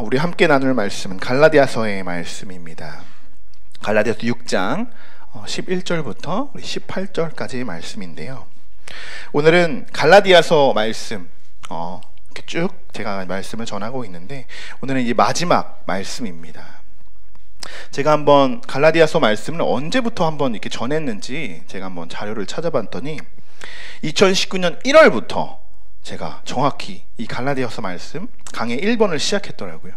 우리 함께 나눌 말씀은 갈라디아서의 말씀입니다. 갈라디아서 6장 11절부터 우리 18절까지의 말씀인데요. 오늘은 갈라디아서 말씀 이렇게 쭉 제가 말씀을 전하고 있는데, 오늘은 이제 마지막 말씀입니다. 제가 한번 갈라디아서 말씀을 언제부터 한번 이렇게 전했는지 제가 한번 자료를 찾아봤더니 2019년 1월부터 제가 정확히 이 갈라디아서 말씀 강의 1번을 시작했더라고요.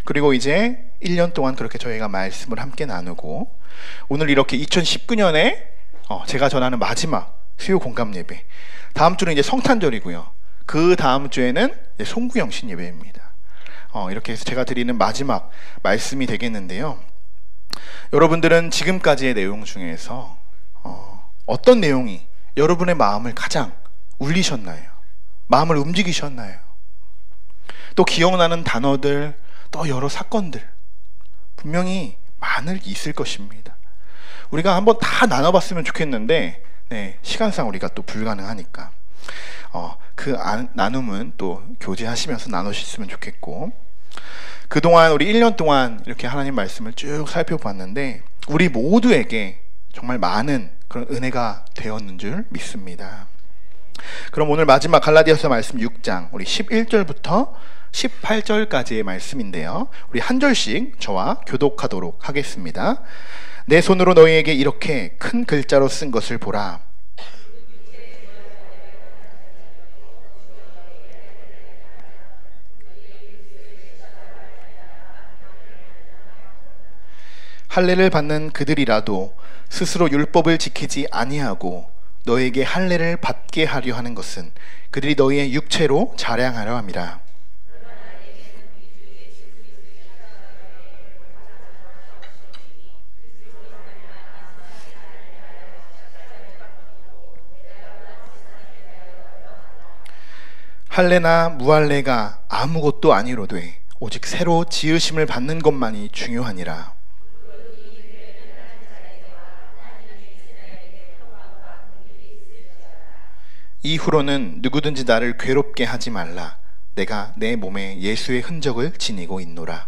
그리고 이제 1년 동안 그렇게 저희가 말씀을 함께 나누고, 오늘 이렇게 2019년에 제가 전하는 마지막 수요 공감 예배, 다음 주는 이제 성탄절이고요. 그 다음 주에는 송구영신 예배입니다. 이렇게 해서 제가 드리는 마지막 말씀이 되겠는데요. 여러분들은 지금까지의 내용 중에서 어떤 내용이 여러분의 마음을 가장 울리셨나요? 마음을 움직이셨나요? 또 기억나는 단어들, 또 여러 사건들 분명히 많이 있을 것입니다. 우리가 한번 다 나눠봤으면 좋겠는데 시간상 우리가 또 불가능하니까 그 나눔은 또 교제하시면서 나누셨으면 좋겠고, 그동안 우리 1년 동안 이렇게 하나님 말씀을 쭉 살펴봤는데 우리 모두에게 정말 많은 그런 은혜가 되었는 줄 믿습니다. 그럼 오늘 마지막 갈라디아서 말씀 6장 우리 11절부터 18절까지의 말씀인데요, 우리 한 절씩 저와 교독하도록 하겠습니다. 내 손으로 너희에게 이렇게 큰 글자로 쓴 것을 보라. 할례를 받는 그들이라도 스스로 율법을 지키지 아니하고 너에게 할례를 받게 하려 하는 것은 그들이 너희의 육체로 자랑하려 함이라. 할례나 무할례가 아무것도 아니로되 오직 새로 지으심을 받는 것만이 중요하니라. 이후로는 누구든지 나를 괴롭게 하지 말라. 내가 내 몸에 예수의 흔적을 지니고 있노라.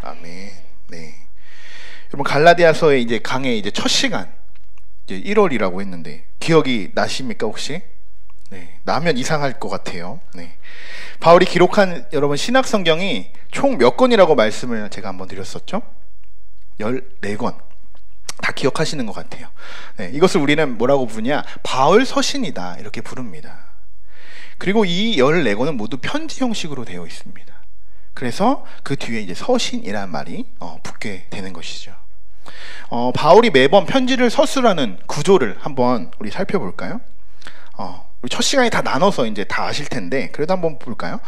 아멘. 네. 여러분, 갈라디아서의 이제 강의 이제 첫 시간, 이제 1월이라고 했는데 기억이 나십니까 혹시? 네. 나면 이상할 것 같아요. 네. 바울이 기록한 여러분 신약 성경이 총 몇 권이라고 말씀을 제가 한번 드렸었죠? 14권. 다 기억하시는 것 같아요. 네, 이것을 우리는 뭐라고 부르냐? 바울 서신이다, 이렇게 부릅니다. 그리고 이 14권은 모두 편지 형식으로 되어 있습니다. 그래서 그 뒤에 이제 서신이라는 말이 붙게 되는 것이죠. 바울이 매번 편지를 서술하는 구조를 한번 우리 살펴볼까요? 우리 첫 시간에 다 나눠서 이제 다 아실 텐데 그래도 한번 볼까요?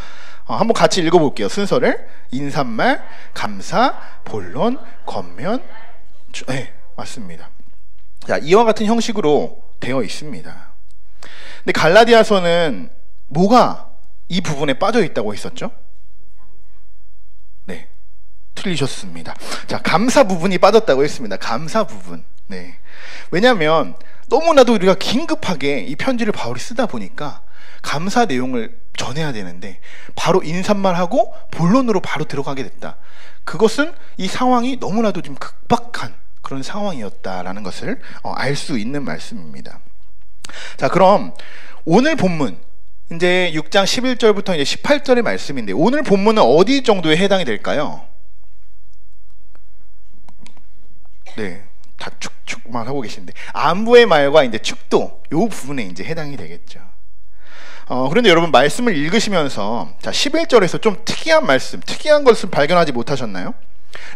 한번 같이 읽어볼게요. 순서를 인사말, 감사, 본론, 겉면. 네, 맞습니다. 자, 이와 같은 형식으로 되어 있습니다. 근데 갈라디아서는 뭐가 이 부분에 빠져 있다고 했었죠? 네, 틀리셨습니다. 자, 감사 부분이 빠졌다고 했습니다. 감사 부분. 네. 왜냐하면 너무나도 우리가 긴급하게 이 편지를 바울이 쓰다 보니까 감사 내용을 전해야 되는데 바로 인사말하고 본론으로 바로 들어가게 됐다. 그것은 이 상황이 너무나도 좀 급박한 그런 상황이었다라는 것을 알 수 있는 말씀입니다. 자, 그럼 오늘 본문 이제 6장 11절부터 이제 18절의 말씀인데, 오늘 본문은 어디 정도에 해당이 될까요? 네, 다 축축만 하고 계신데 안부의 말과 이제 축도 요 부분에 이제 해당이 되겠죠. 그런데 여러분 말씀을 읽으시면서 자 11절에서 좀 특이한 말씀, 특이한 것을 발견하지 못하셨나요?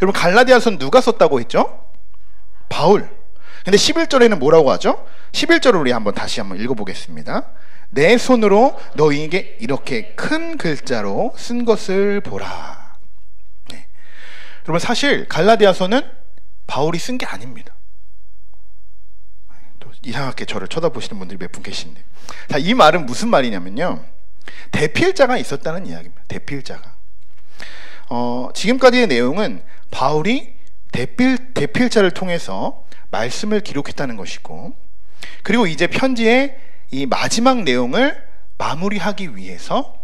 여러분 갈라디아서는 누가 썼다고 했죠? 바울. 근데 11절에는 뭐라고 하죠? 11절을 우리 다시 한번 읽어보겠습니다. 내 손으로 너희에게 이렇게 큰 글자로 쓴 것을 보라. 네. 여러분 사실 갈라디아서는 바울이 쓴 게 아닙니다. 또 이상하게 저를 쳐다보시는 분들이 몇 분 계신데, 자, 이 말은 무슨 말이냐면요, 대필자가 있었다는 이야기입니다. 대필자가. 지금까지의 내용은 바울이 대필자를 통해서 말씀을 기록했다는 것이고, 그리고 이제 편지의 이 마지막 내용을 마무리하기 위해서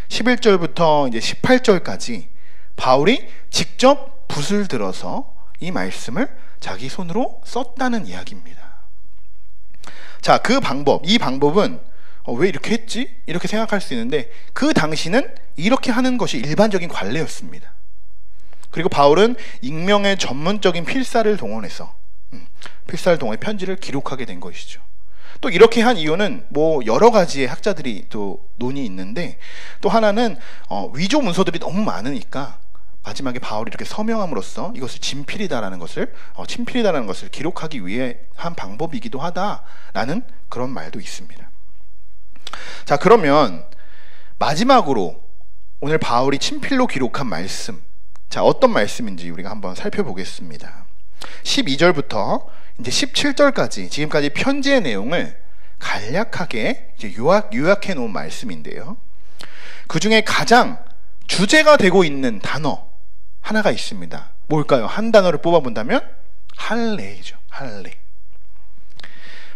11절부터 이제 18절까지 바울이 직접 붓을 들어서 이 말씀을 자기 손으로 썼다는 이야기입니다. 자, 이 방법은 왜 이렇게 했지? 이렇게 생각할 수 있는데 그 당시는 이렇게 하는 것이 일반적인 관례였습니다. 그리고 바울은 익명의 전문적인 필사를 동원해서 편지를 기록하게 된 것이죠. 또 이렇게 한 이유는 여러 가지의 학자들이 또 논이 있는데, 또 하나는 위조 문서들이 너무 많으니까 마지막에 바울이 이렇게 서명함으로써 이것을 친필이다라는 것을 기록하기 위해 한 방법이기도 하다라는 그런 말도 있습니다. 자, 그러면 마지막으로 오늘 바울이 친필로 기록한 말씀, 자, 어떤 말씀인지 우리가 한번 살펴보겠습니다. 12절부터 이제 17절까지 지금까지 편지의 내용을 간략하게 이제 요약해 놓은 말씀인데요. 그 중에 가장 주제가 되고 있는 단어 하나가 있습니다. 뭘까요? 한 단어를 뽑아본다면 할례이죠. 할례.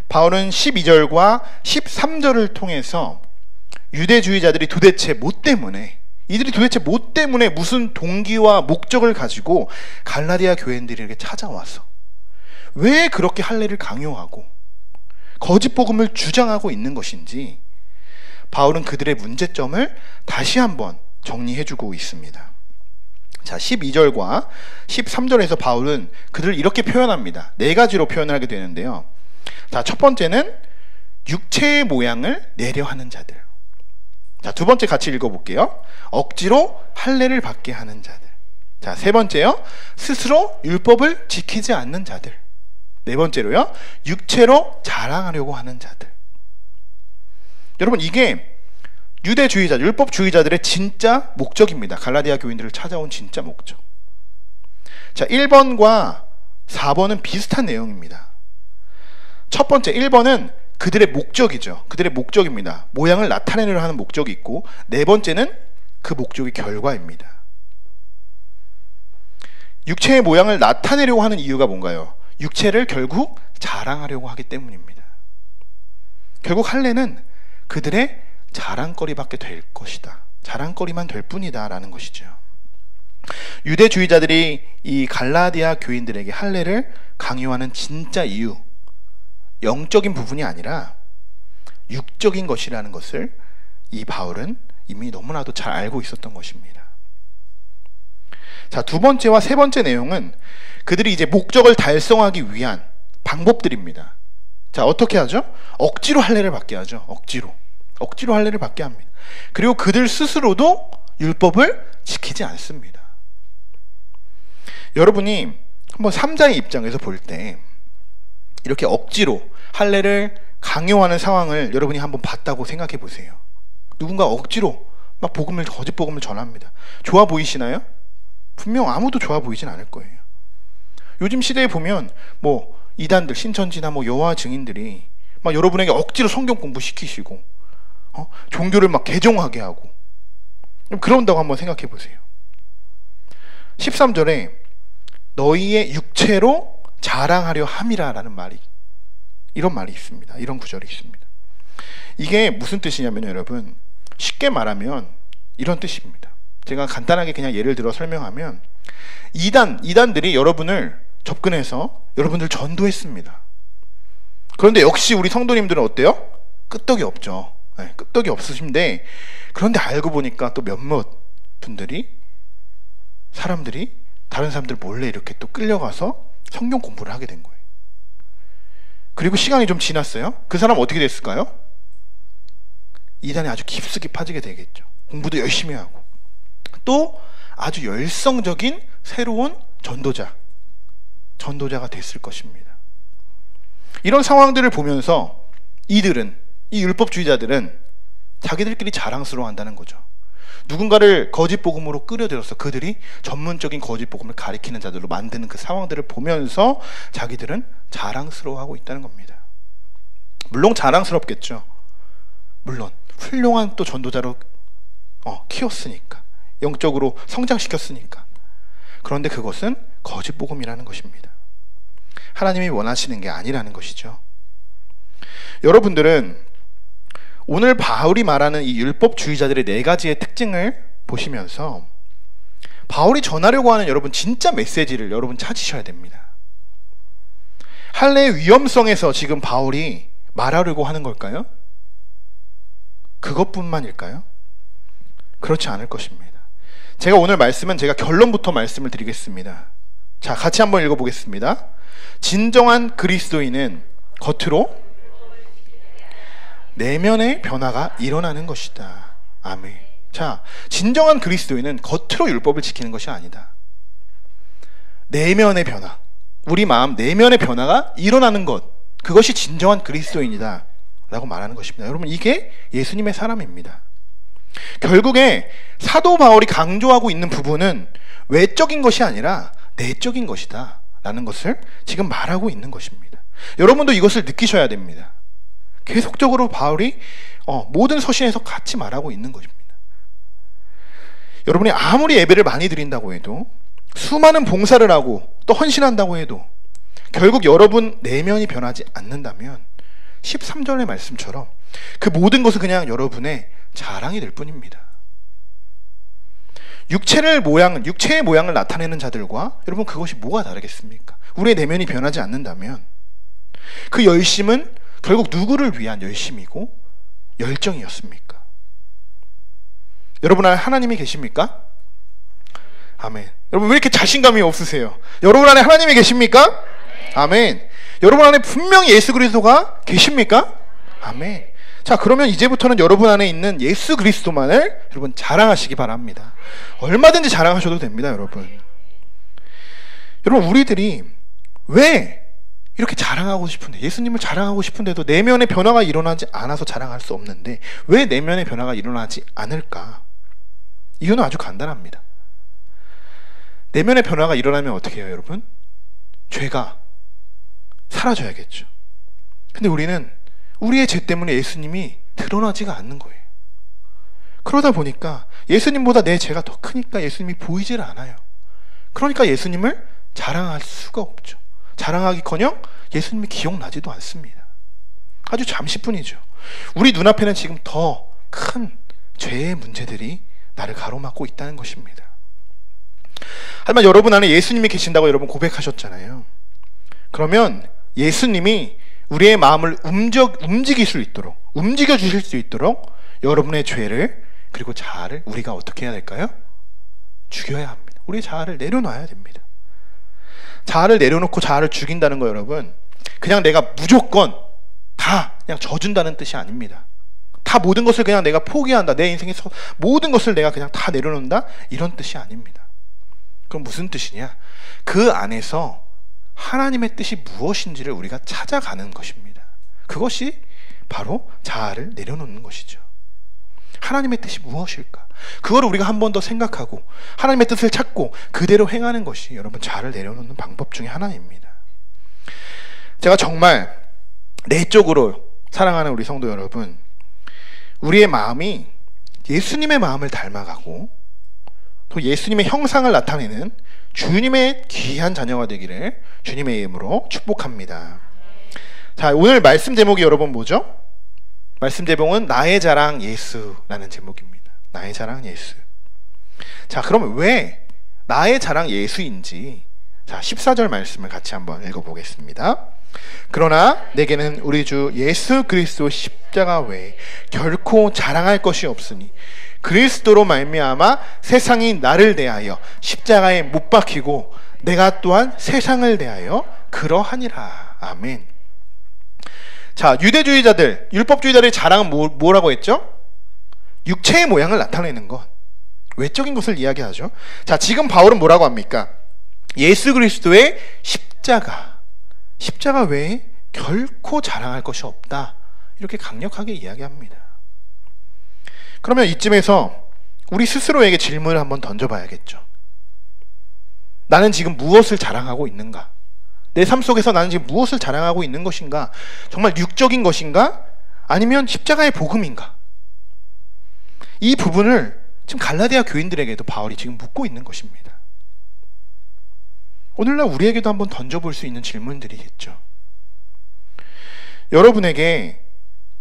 바울은 12절과 13절을 통해서 유대주의자들이 도대체 뭐 때문에 무슨 동기와 목적을 가지고 갈라디아 교인들에게 찾아와서 왜 그렇게 할례를 강요하고 거짓 복음을 주장하고 있는 것인지 바울은 그들의 문제점을 다시 한번 정리해주고 있습니다. 자, 12절과 13절에서 바울은 그들을 이렇게 표현합니다. 4가지로 표현을 하게 되는데요. 자, 첫 번째는 육체의 모양을 내려하는 자들. 자, 두 번째 같이 읽어볼게요. 억지로 할례를 받게 하는 자들. 자, 세 번째요. 스스로 율법을 지키지 않는 자들. 네 번째로요. 육체로 자랑하려고 하는 자들. 여러분, 이게 유대주의자, 율법주의자들의 진짜 목적입니다. 갈라디아 교인들을 찾아온 진짜 목적. 자, 1번과 4번은 비슷한 내용입니다. 첫 번째 1번은 그들의 목적이죠. 그들의 목적입니다. 모양을 나타내려 하는 목적이 있고, 네 번째는 그 목적의 결과입니다. 육체의 모양을 나타내려고 하는 이유가 뭔가요? 육체를 결국 자랑하려고 하기 때문입니다. 결국 할례는 그들의 자랑거리밖에 될 것이다. 자랑거리만 될 뿐이다 라는 것이죠. 유대주의자들이 이 갈라디아 교인들에게 할례를 강요하는 진짜 이유, 영적인 부분이 아니라 육적인 것이라는 것을 이 바울은 이미 너무나도 잘 알고 있었던 것입니다. 자, 두 번째와 세 번째 내용은 그들이 이제 목적을 달성하기 위한 방법들입니다. 자, 어떻게 하죠? 억지로 할례를 받게 하죠. 억지로 할례를 받게 합니다. 그리고 그들 스스로도 율법을 지키지 않습니다. 여러분이 한번 3자의 입장에서 볼 때 이렇게 억지로 할례를 강요하는 상황을 여러분이 한번 봤다고 생각해 보세요. 누군가 억지로 막 거짓 복음을 전합니다. 좋아 보이시나요? 분명 아무도 좋아 보이진 않을 거예요. 요즘 시대에 보면 이단들, 신천지나 여호와 증인들이 막 여러분에게 억지로 성경 공부시키시고 종교를 막 개종하게 하고 그런다고 한번 생각해 보세요. 13절에 너희의 육체로 자랑하려 함이라 라는 이런 말이 있습니다. 이런 구절이 있습니다. 이게 무슨 뜻이냐면 여러분, 쉽게 말하면 이런 뜻입니다. 제가 간단하게 그냥 예를 들어 설명하면 이단들이 여러분을 접근해서 여러분들 전도했습니다. 그런데 역시 우리 성도님들은 어때요? 끄떡이 없죠. 네, 끄떡이 없으신데, 그런데 알고 보니까 또 몇몇 사람들이 다른 사람들 몰래 이렇게 또 끌려가서 성경 공부를 하게 된 거예요. 그리고 시간이 좀 지났어요. 그 사람 어떻게 됐을까요? 이단에 아주 깊숙이 빠지게 되겠죠. 공부도 열심히 하고 또 아주 열성적인 새로운 전도자가 됐을 것입니다. 이런 상황들을 보면서 이 율법주의자들은 자기들끼리 자랑스러워한다는 거죠. 누군가를 거짓 복음으로 끌어들여서 그들이 전문적인 거짓 복음을 가리키는 자들로 만드는 그 상황들을 보면서 자기들은 자랑스러워하고 있다는 겁니다. 물론 자랑스럽겠죠. 물론 훌륭한 또 전도자로 키웠으니까, 영적으로 성장시켰으니까. 그런데 그것은 거짓 복음이라는 것입니다. 하나님이 원하시는 게 아니라는 것이죠. 여러분들은 오늘 바울이 말하는 이 율법주의자들의 네 가지의 특징을 보시면서 바울이 전하려고 하는 여러분 진짜 메시지를 여러분 찾으셔야 됩니다. 할례의 위험성에서 지금 바울이 말하려고 하는 걸까요? 그것뿐만일까요? 그렇지 않을 것입니다. 제가 오늘 말씀은 제가 결론부터 말씀을 드리겠습니다. 자, 같이 한번 읽어보겠습니다. 진정한 그리스도인은 겉으로 내면의 변화가 일어나는 것이다. 아멘. 자, 진정한 그리스도인은 겉으로 율법을 지키는 것이 아니다. 내면의 변화, 우리 마음 내면의 변화가 일어나는 것, 그것이 진정한 그리스도인이다 라고 말하는 것입니다. 여러분, 이게 예수님의 사람입니다. 결국에 사도 바울이 강조하고 있는 부분은 외적인 것이 아니라 내적인 것이다 라는 것을 지금 말하고 있는 것입니다. 여러분도 이것을 느끼셔야 됩니다. 계속적으로 바울이 모든 서신에서 같이 말하고 있는 것입니다. 여러분이 아무리 예배를 많이 드린다고 해도, 수많은 봉사를 하고 또 헌신한다고 해도 결국 여러분 내면이 변하지 않는다면 13절의 말씀처럼 그 모든 것은 그냥 여러분의 자랑이 될 뿐입니다. 육체의 모양을 나타내는 자들과 여러분 그것이 뭐가 다르겠습니까? 우리의 내면이 변하지 않는다면 그 열심은 결국 누구를 위한 열심이고 열정이었습니까? 여러분 안에 하나님이 계십니까? 아멘. 여러분 왜 이렇게 자신감이 없으세요? 여러분 안에 하나님이 계십니까? 아멘. 여러분 안에 분명히 예수 그리스도가 계십니까? 아멘. 자, 그러면 이제부터는 여러분 안에 있는 예수 그리스도만을 여러분 자랑하시기 바랍니다. 얼마든지 자랑하셔도 됩니다, 여러분. 여러분, 우리들이 왜 이렇게 자랑하고 싶은데, 예수님을 자랑하고 싶은데도 내면의 변화가 일어나지 않아서 자랑할 수 없는데 왜 내면의 변화가 일어나지 않을까? 이유는 아주 간단합니다. 내면의 변화가 일어나면 어떻게 해요, 여러분? 죄가 사라져야겠죠. 근데 우리는 우리의 죄 때문에 예수님이 드러나지가 않는 거예요. 그러다 보니까 예수님보다 내 죄가 더 크니까 예수님이 보이질 않아요. 그러니까 예수님을 자랑할 수가 없죠. 자랑하기커녕 예수님이 기억나지도 않습니다. 아주 잠시뿐이죠. 우리 눈앞에는 지금 더 큰 죄의 문제들이 나를 가로막고 있다는 것입니다. 하지만 여러분 안에 예수님이 계신다고 여러분 고백하셨잖아요. 그러면 예수님이 우리의 마음을 움직여 주실 수 있도록 여러분의 죄를 그리고 자아를 우리가 어떻게 해야 될까요? 죽여야 합니다. 우리의 자아를 내려놔야 됩니다. 자아를 내려놓고 자아를 죽인다는 거 여러분, 그냥 내가 무조건 다 그냥 져준다는 뜻이 아닙니다. 다 모든 것을 그냥 내가 포기한다, 내 인생에서 모든 것을 내가 그냥 다 내려놓는다, 이런 뜻이 아닙니다. 그럼 무슨 뜻이냐? 그 안에서 하나님의 뜻이 무엇인지를 우리가 찾아가는 것입니다. 그것이 바로 자아를 내려놓는 것이죠. 하나님의 뜻이 무엇일까? 그거를 우리가 한 번 더 생각하고 하나님의 뜻을 찾고 그대로 행하는 것이 여러분 자아를 내려놓는 방법 중에 하나입니다. 제가 정말 내적으로 사랑하는 우리 성도 여러분, 우리의 마음이 예수님의 마음을 닮아가고 또 예수님의 형상을 나타내는 주님의 귀한 자녀가 되기를 주님의 이름으로 축복합니다. 자, 오늘 말씀 제목이 여러분 뭐죠? 말씀 제목은 나의 자랑 예수라는 제목입니다. 나의 자랑 예수. 자, 그러면 왜 나의 자랑 예수인지, 자, 14절 말씀을 같이 한번 읽어보겠습니다. 그러나 내게는 우리 주 예수 그리스도 십자가 외에 결코 자랑할 것이 없으니 그리스도로 말미암아 세상이 나를 대하여 십자가에 못 박히고 내가 또한 세상을 대하여 그러하니라. 아멘. 자, 유대주의자들, 율법주의자들의 자랑은 뭐라고 했죠? 육체의 모양을 나타내는 것, 외적인 것을 이야기하죠. 자, 지금 바울은 뭐라고 합니까? 예수 그리스도의 십자가 외에 결코 자랑할 것이 없다, 이렇게 강력하게 이야기합니다. 그러면 이쯤에서 우리 스스로에게 질문을 한번 던져봐야겠죠. 나는 지금 무엇을 자랑하고 있는가? 내 삶 속에서 나는 지금 무엇을 자랑하고 있는 것인가? 정말 육적인 것인가? 아니면 십자가의 복음인가? 이 부분을 지금 갈라디아 교인들에게도 바울이 지금 묻고 있는 것입니다. 오늘날 우리에게도 한번 던져볼 수 있는 질문들이겠죠. 여러분에게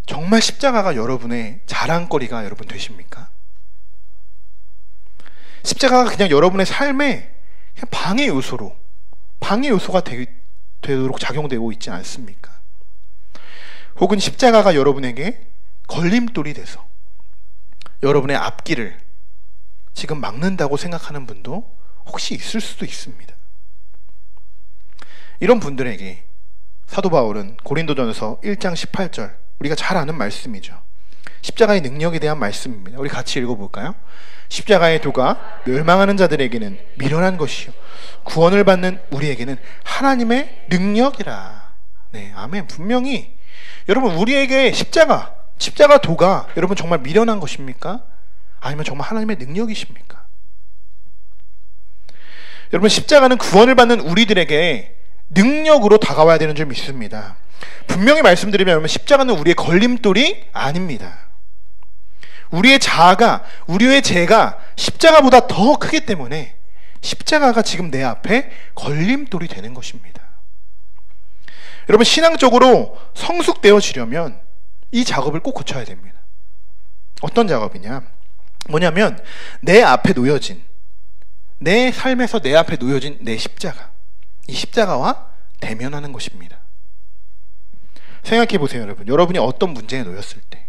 정말 십자가가 여러분의 자랑거리가 여러분 되십니까? 십자가가 그냥 여러분의 삶의 그냥 방해 요소가 되도록 작용되고 있지 않습니까? 혹은 십자가가 여러분에게 걸림돌이 돼서 여러분의 앞길을 지금 막는다고 생각하는 분도 혹시 있을 수도 있습니다. 이런 분들에게 사도 바울은 고린도전서 1장 18절, 우리가 잘 아는 말씀이죠. 십자가의 능력에 대한 말씀입니다. 우리 같이 읽어볼까요? 십자가의 도가 멸망하는 자들에게는 미련한 것이요 구원을 받는 우리에게는 하나님의 능력이라. 네, 아멘. 분명히 여러분, 우리에게 십자가 도가 여러분 정말 미련한 것입니까? 아니면 정말 하나님의 능력이십니까? 여러분, 십자가는 구원을 받는 우리들에게 능력으로 다가와야 되는 줄 믿습니다. 분명히 말씀드리면 여러분, 십자가는 우리의 걸림돌이 아닙니다. 우리의 자아가, 우리의 죄가 십자가보다 더 크기 때문에 십자가가 지금 내 앞에 걸림돌이 되는 것입니다. 여러분, 신앙적으로 성숙되어지려면 이 작업을 꼭 고쳐야 됩니다. 어떤 작업이냐? 뭐냐면 내 앞에 놓여진, 내 삶에서 내 앞에 놓여진 내 십자가, 이 십자가와 대면하는 것입니다. 생각해 보세요, 여러분. 여러분이 어떤 문제에 놓였을 때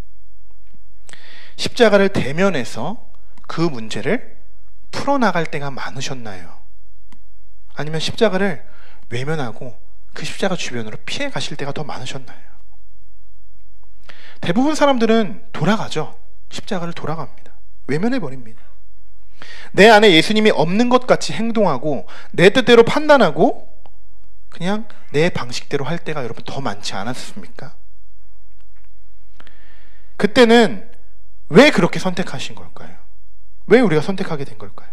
십자가를 대면해서 그 문제를 풀어나갈 때가 많으셨나요? 아니면 십자가를 외면하고 그 십자가 주변으로 피해 가실 때가 더 많으셨나요? 대부분 사람들은 돌아가죠. 십자가를 돌아갑니다. 외면해버립니다. 내 안에 예수님이 없는 것 같이 행동하고 내 뜻대로 판단하고 그냥 내 방식대로 할 때가 여러분 더 많지 않았습니까? 그때는 왜 그렇게 선택하신 걸까요? 왜 우리가 선택하게 된 걸까요?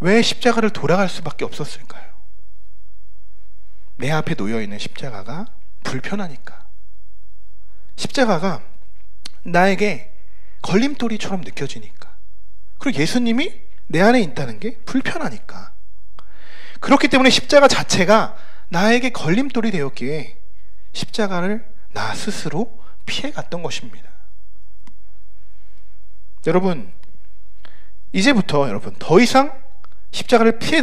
왜 십자가를 돌아갈 수밖에 없었을까요? 내 앞에 놓여있는 십자가가 불편하니까. 십자가가 나에게 걸림돌이처럼 느껴지니까. 그리고 예수님이 내 안에 있다는 게 불편하니까. 그렇기 때문에 십자가 자체가 나에게 걸림돌이 되었기에 십자가를 나 스스로 피해갔던 것입니다. 여러분, 이제부터 여러분 더 이상 십자가를 피해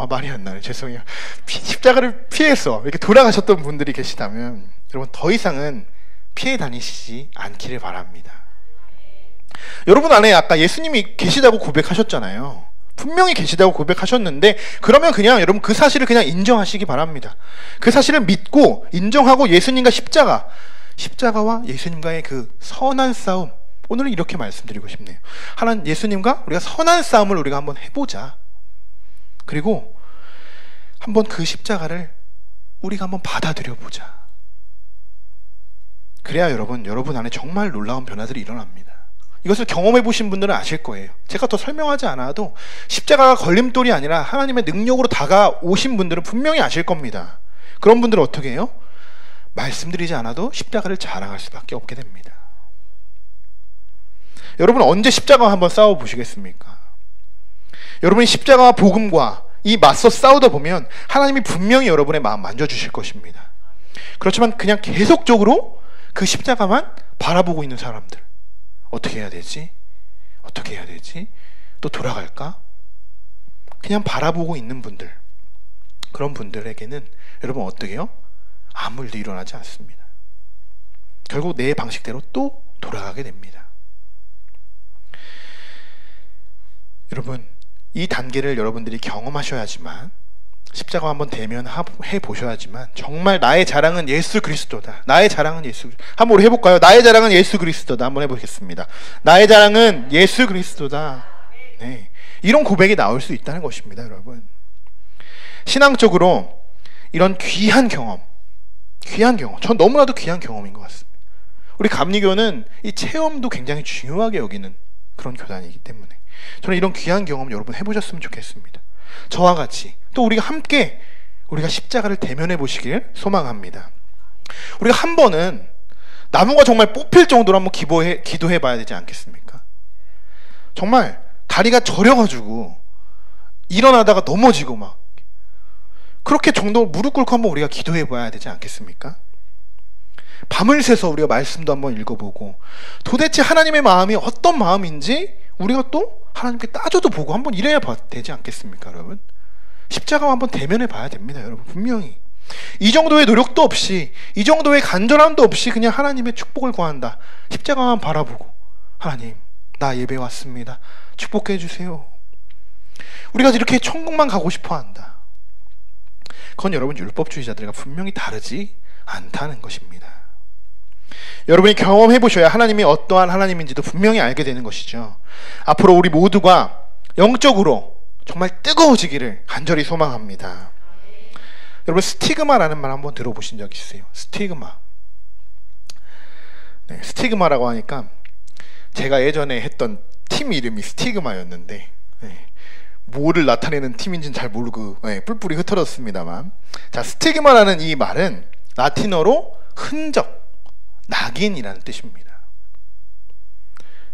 말이 안 나네. 죄송해요. 십자가를 피해서 이렇게 돌아가셨던 분들이 계시다면 여러분 더 이상은 피해 다니시지 않기를 바랍니다. 여러분 안에 아까 예수님이 계시다고 고백하셨잖아요. 분명히 계시다고 고백하셨는데 그러면 그냥 여러분 그 사실을 그냥 인정하시기 바랍니다. 그 사실을 믿고 인정하고 예수님과 십자가와 예수님과의 그 선한 싸움, 오늘은 이렇게 말씀드리고 싶네요. 하나님, 예수님과 우리가 선한 싸움을 우리가 한번 해보자. 그리고 한번 그 십자가를 우리가 한번 받아들여 보자. 그래야 여러분 안에 정말 놀라운 변화들이 일어납니다. 이것을 경험해 보신 분들은 아실 거예요. 제가 더 설명하지 않아도 십자가가 걸림돌이 아니라 하나님의 능력으로 다가오신 분들은 분명히 아실 겁니다. 그런 분들은 어떻게 해요? 말씀드리지 않아도 십자가를 자랑할 수밖에 없게 됩니다. 여러분 언제 십자가와 한번 싸워보시겠습니까? 여러분이 십자가와 복음과 이 맞서 싸우다 보면 하나님이 분명히 여러분의 마음 만져주실 것입니다. 그렇지만 그냥 계속적으로 그 십자가만 바라보고 있는 사람들, 어떻게 해야 되지? 어떻게 해야 되지? 또 돌아갈까? 그냥 바라보고 있는 분들, 그런 분들에게는 여러분 어떻게 해요? 아무 일도 일어나지 않습니다. 결국 내 방식대로 또 돌아가게 됩니다. 여러분, 이 단계를 여러분들이 경험하셔야지만, 십자가 한번 대면해 보셔야지만 정말 나의 자랑은 예수 그리스도다. 나의 자랑은 예수 그리스도. 한번 우리 해볼까요? 나의 자랑은 예수 그리스도다. 한번 해보겠습니다. 나의 자랑은 예수 그리스도다. 네, 이런 고백이 나올 수 있다는 것입니다, 여러분. 신앙적으로 이런 귀한 경험, 전 너무나도 귀한 경험인 것 같습니다. 우리 감리교는 이 체험도 굉장히 중요하게 여기는 그런 교단이기 때문에 저는 이런 귀한 경험 여러분 해보셨으면 좋겠습니다. 저와 같이 또 우리가 함께 우리가 십자가를 대면해 보시길 소망합니다. 우리가 한 번은 나무가 정말 뽑힐 정도로 한번 기도해 봐야 되지 않겠습니까? 정말 다리가 저려가지고 일어나다가 넘어지고 막 그렇게 정도 무릎 꿇고 한번 우리가 기도해 봐야 되지 않겠습니까? 밤을 새서 우리가 말씀도 한번 읽어보고 도대체 하나님의 마음이 어떤 마음인지 우리가 또 하나님께 따져도 보고 한번 이래야 되지 않겠습니까, 여러분? 십자가와 한번 대면해 봐야 됩니다, 여러분. 분명히 이 정도의 노력도 없이, 이 정도의 간절함도 없이 그냥 하나님의 축복을 구한다. 십자가만 바라보고 하나님, 나 예배 왔습니다, 축복해 주세요. 우리가 이렇게 천국만 가고 싶어 한다. 그건 여러분 율법주의자들과 분명히 다르지 않다는 것입니다. 여러분이 경험해 보셔야 하나님이 어떠한 하나님인지도 분명히 알게 되는 것이죠. 앞으로 우리 모두가 영적으로 정말 뜨거워지기를 간절히 소망합니다. 여러분, 스티그마라는 말 한번 들어보신 적 있으세요? 스티그마. 네, 스티그마라고 하니까 제가 예전에 했던 팀 이름이 스티그마였는데, 네, 뭐를 나타내는 팀인지는 잘 모르고 뿔뿔이 흩어졌습니다만, 자, 스티그마라는 이 말은 라틴어로 흔적, 낙인이라는 뜻입니다.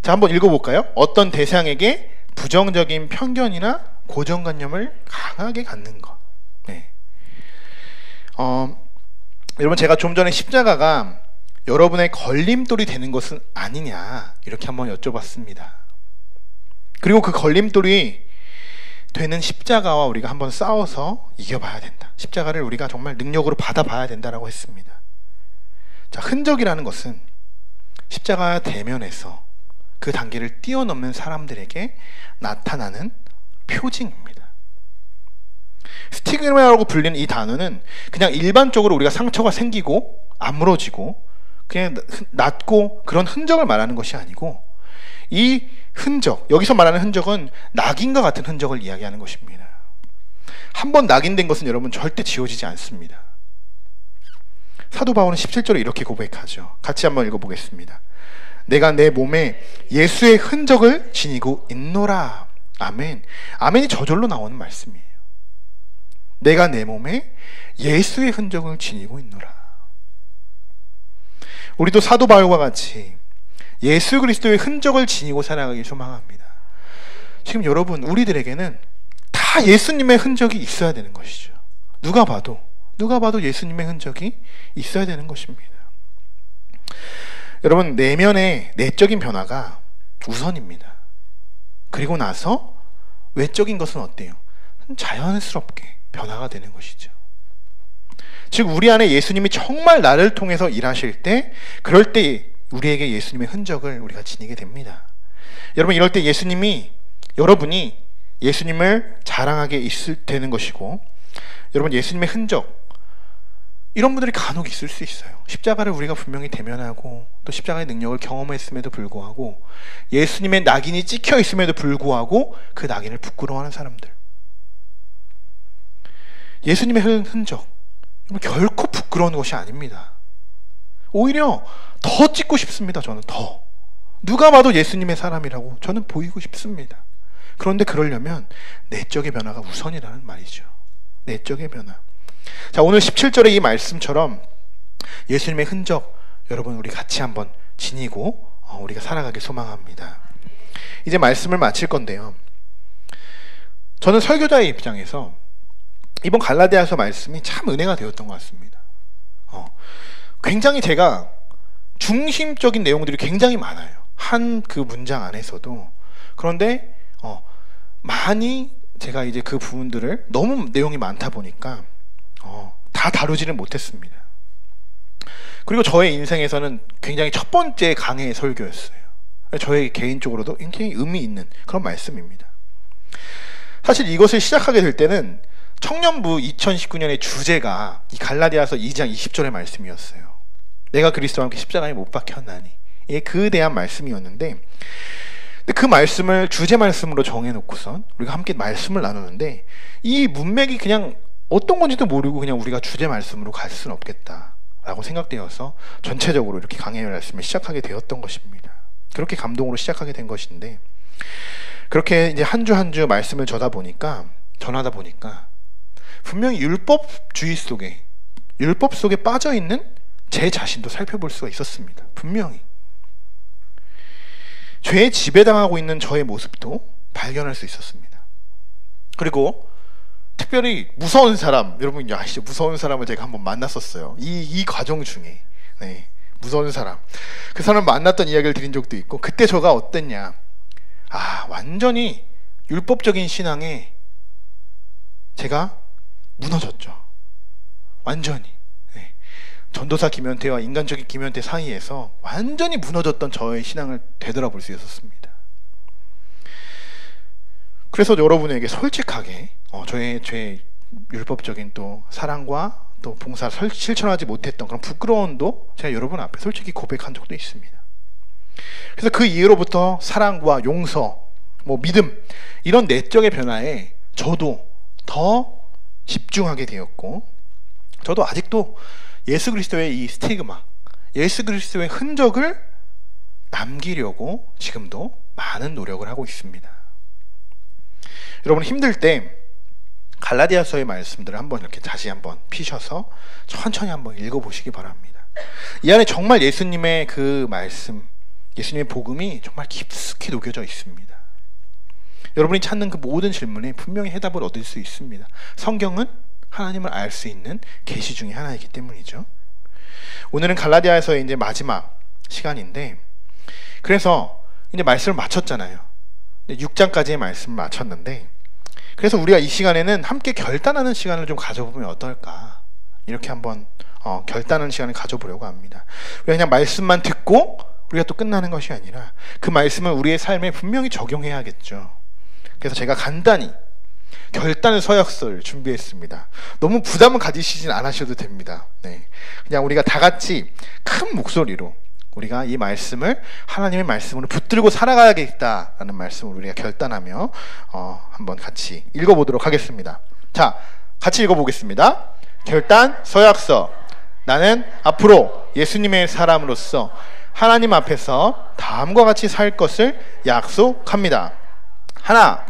자, 한번 읽어볼까요? 어떤 대상에게 부정적인 편견이나 고정관념을 강하게 갖는 것. 네. 여러분, 제가 좀 전에 십자가가 여러분의 걸림돌이 되는 것은 아니냐 이렇게 한번 여쭤봤습니다. 그리고 그 걸림돌이 되는 십자가와 우리가 한번 싸워서 이겨봐야 된다. 십자가를 우리가 정말 능력으로 받아봐야 된다라고 했습니다. 자, 흔적이라는 것은 십자가 대면에서 그 단계를 뛰어넘는 사람들에게 나타나는 표징입니다. 스티그마라고 불리는 이 단어는 그냥 일반적으로 우리가 상처가 생기고 아물어지고 그냥 낫고 그런 흔적을 말하는 것이 아니고, 이 흔적, 여기서 말하는 흔적은 낙인과 같은 흔적을 이야기하는 것입니다. 한번 낙인된 것은 여러분 절대 지워지지 않습니다. 사도 바울은 17절에 이렇게 고백하죠. 같이 한번 읽어보겠습니다. 내가 내 몸에 예수의 흔적을 지니고 있노라. 아멘. 아멘이 저절로 나오는 말씀이에요. 내가 내 몸에 예수의 흔적을 지니고 있노라. 우리도 사도 바울과 같이 예수 그리스도의 흔적을 지니고 살아가길 소망합니다. 지금 여러분, 우리들에게는 다 예수님의 흔적이 있어야 되는 것이죠. 누가 봐도 예수님의 흔적이 있어야 되는 것입니다. 여러분, 내면의 내적인 변화가 우선입니다. 그리고 나서 외적인 것은 어때요? 자연스럽게 변화가 되는 것이죠. 즉, 우리 안에 예수님이 정말 나를 통해서 일하실 때, 그럴 때 우리에게 예수님의 흔적을 우리가 지니게 됩니다. 여러분, 이럴 때 여러분이 예수님을 자랑하게 되는 것이고, 여러분, 예수님의 흔적, 이런 분들이 간혹 있을 수 있어요. 십자가를 우리가 분명히 대면하고 또 십자가의 능력을 경험했음에도 불구하고, 예수님의 낙인이 찍혀 있음에도 불구하고 그 낙인을 부끄러워하는 사람들. 예수님의 흔적, 결코 부끄러운 것이 아닙니다. 오히려 더 찍고 싶습니다. 저는 더. 누가 봐도 예수님의 사람이라고 저는 보이고 싶습니다. 그런데 그러려면 내적의 변화가 우선이라는 말이죠. 내적의 변화. 자, 오늘 17절의 이 말씀처럼 예수님의 흔적, 여러분 우리 같이 한번 지니고 우리가 살아가길 소망합니다. 이제 말씀을 마칠 건데요, 저는 설교자의 입장에서 이번 갈라디아서 말씀이 참 은혜가 되었던 것 같습니다. 굉장히 제가 중심적인 내용들이 굉장히 많아요. 한 그 문장 안에서도. 그런데 많이 제가 이제 그 부분들을 너무 내용이 많다 보니까 다 다루지를 못했습니다. 그리고 저의 인생에서는 굉장히 첫 번째 강해의 설교였어요. 저의 개인적으로도 굉장히 의미 있는 그런 말씀입니다. 사실 이것을 시작하게 될 때는 청년부 2019년의 주제가 이 갈라디아서 2장 20절의 말씀이었어요. 내가 그리스도와 함께 십자가에 못 박혔나니. 이게 그 대한 말씀이었는데, 그 말씀을 주제 말씀으로 정해놓고선 우리가 함께 말씀을 나누는데, 이 문맥이 그냥 어떤 건지도 모르고 그냥 우리가 주제 말씀으로 갈 수는 없겠다라고 생각되어서 전체적으로 이렇게 강해의 말씀을 시작하게 되었던 것입니다. 그렇게 감동으로 시작하게 된 것인데, 그렇게 이제 한 주 한 주 말씀을 전하다 보니까 분명히 율법 속에 빠져 있는 제 자신도 살펴볼 수가 있었습니다. 분명히 죄에 지배당하고 있는 저의 모습도 발견할 수 있었습니다. 그리고 특별히 무서운 사람, 여러분 아시죠? 무서운 사람을 제가 한번 만났었어요. 이 과정 중에. 네. 무서운 사람. 그 사람을 만났던 이야기를 드린 적도 있고, 그때 저가 어땠냐. 완전히 율법적인 신앙에 제가 무너졌죠. 완전히. 네. 전도사 김현태와 인간적인 김현태 사이에서 완전히 무너졌던 저의 신앙을 되돌아볼 수 있었습니다. 그래서 여러분에게 솔직하게 저의 율법적인 또 사랑과 또 봉사를 실천하지 못했던 그런 부끄러움도 제가 여러분 앞에 솔직히 고백한 적도 있습니다. 그래서 그 이후로부터 사랑과 용서, 믿음, 이런 내적의 변화에 저도 더 집중하게 되었고, 저도 아직도 예수 그리스도의 이 스티그마, 예수 그리스도의 흔적을 남기려고 지금도 많은 노력을 하고 있습니다. 여러분 힘들 때 갈라디아서의 말씀들을 한번 이렇게 다시 한번 피셔서 천천히 한번 읽어보시기 바랍니다. 이 안에 정말 예수님의 그 말씀, 예수님의 복음이 정말 깊숙이 녹여져 있습니다. 여러분이 찾는 그 모든 질문에 분명히 해답을 얻을 수 있습니다. 성경은 하나님을 알 수 있는 계시 중에 하나이기 때문이죠. 오늘은 갈라디아에서의 이제 마지막 시간인데, 그래서 이제 말씀을 마쳤잖아요. 6장까지의 말씀을 마쳤는데, 그래서 우리가 이 시간에는 함께 결단하는 시간을 좀 가져보면 어떨까, 이렇게 한번 결단하는 시간을 가져보려고 합니다. 우리가 그냥 말씀만 듣고 우리가 또 끝나는 것이 아니라 그 말씀을 우리의 삶에 분명히 적용해야겠죠. 그래서 제가 간단히 결단 서약서를 준비했습니다. 너무 부담을 가지시진 않으셔도 됩니다. 네. 그냥 우리가 다 같이 큰 목소리로 우리가 이 말씀을 하나님의 말씀으로 붙들고 살아가야겠다라는 말씀을 우리가 결단하며 한번 같이 읽어보도록 하겠습니다. 자, 같이 읽어보겠습니다. 결단 서약서. 나는 앞으로 예수님의 사람으로서 하나님 앞에서 다음과 같이 살 것을 약속합니다. 하나,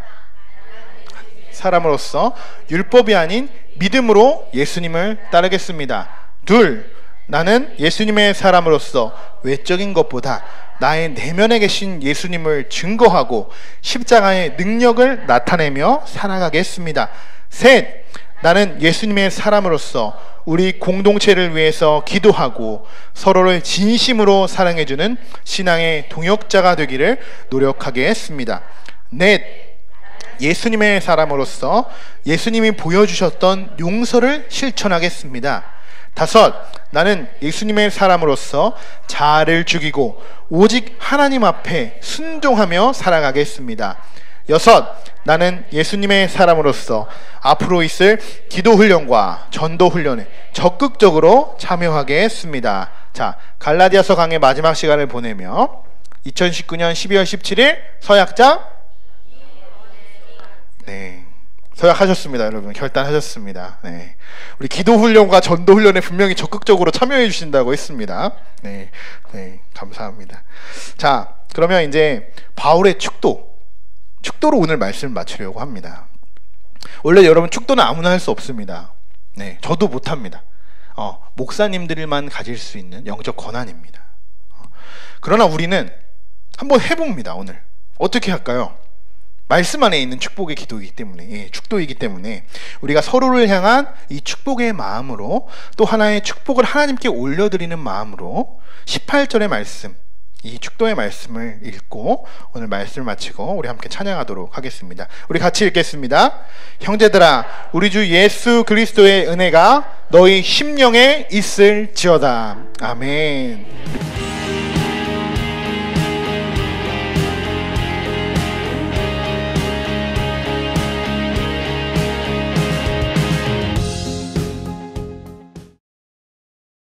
사람으로서 율법이 아닌 믿음으로 예수님을 따르겠습니다. 둘, 나는 예수님의 사람으로서 외적인 것보다 나의 내면에 계신 예수님을 증거하고 십자가의 능력을 나타내며 살아가겠습니다. 셋, 나는 예수님의 사람으로서 우리 공동체를 위해서 기도하고 서로를 진심으로 사랑해주는 신앙의 동역자가 되기를 노력하겠습니다. 넷, 예수님의 사람으로서 예수님이 보여주셨던 용서를 실천하겠습니다. 다섯, 나는 예수님의 사람으로서 자아를 죽이고 오직 하나님 앞에 순종하며 살아가겠습니다. 여섯, 나는 예수님의 사람으로서 앞으로 있을 기도 훈련과 전도 훈련에 적극적으로 참여하겠습니다. 자, 갈라디아서 강의 마지막 시간을 보내며 2019년 12월 17일 서약장 서약하셨습니다. 여러분 결단하셨습니다. 네. 우리 기도 훈련과 전도 훈련에 분명히 적극적으로 참여해 주신다고 했습니다. 네, 감사합니다. 자, 그러면 이제 바울의 축도로 오늘 말씀을 마치려고 합니다. 원래 여러분 축도는 아무나 할 수 없습니다. 네, 저도 못합니다. 목사님들만 가질 수 있는 영적 권한입니다. 그러나 우리는 한번 해봅니다. 오늘 어떻게 할까요? 말씀 안에 있는 축복의 기도이기 때문에, 축도이기 때문에 우리가 서로를 향한 이 축복의 마음으로 또 하나의 축복을 하나님께 올려드리는 마음으로 18절의 말씀, 이 축도의 말씀을 읽고 오늘 말씀을 마치고 우리 함께 찬양하도록 하겠습니다. 우리 같이 읽겠습니다. 형제들아, 우리 주 예수 그리스도의 은혜가 너희 심령에 있을지어다. 아멘.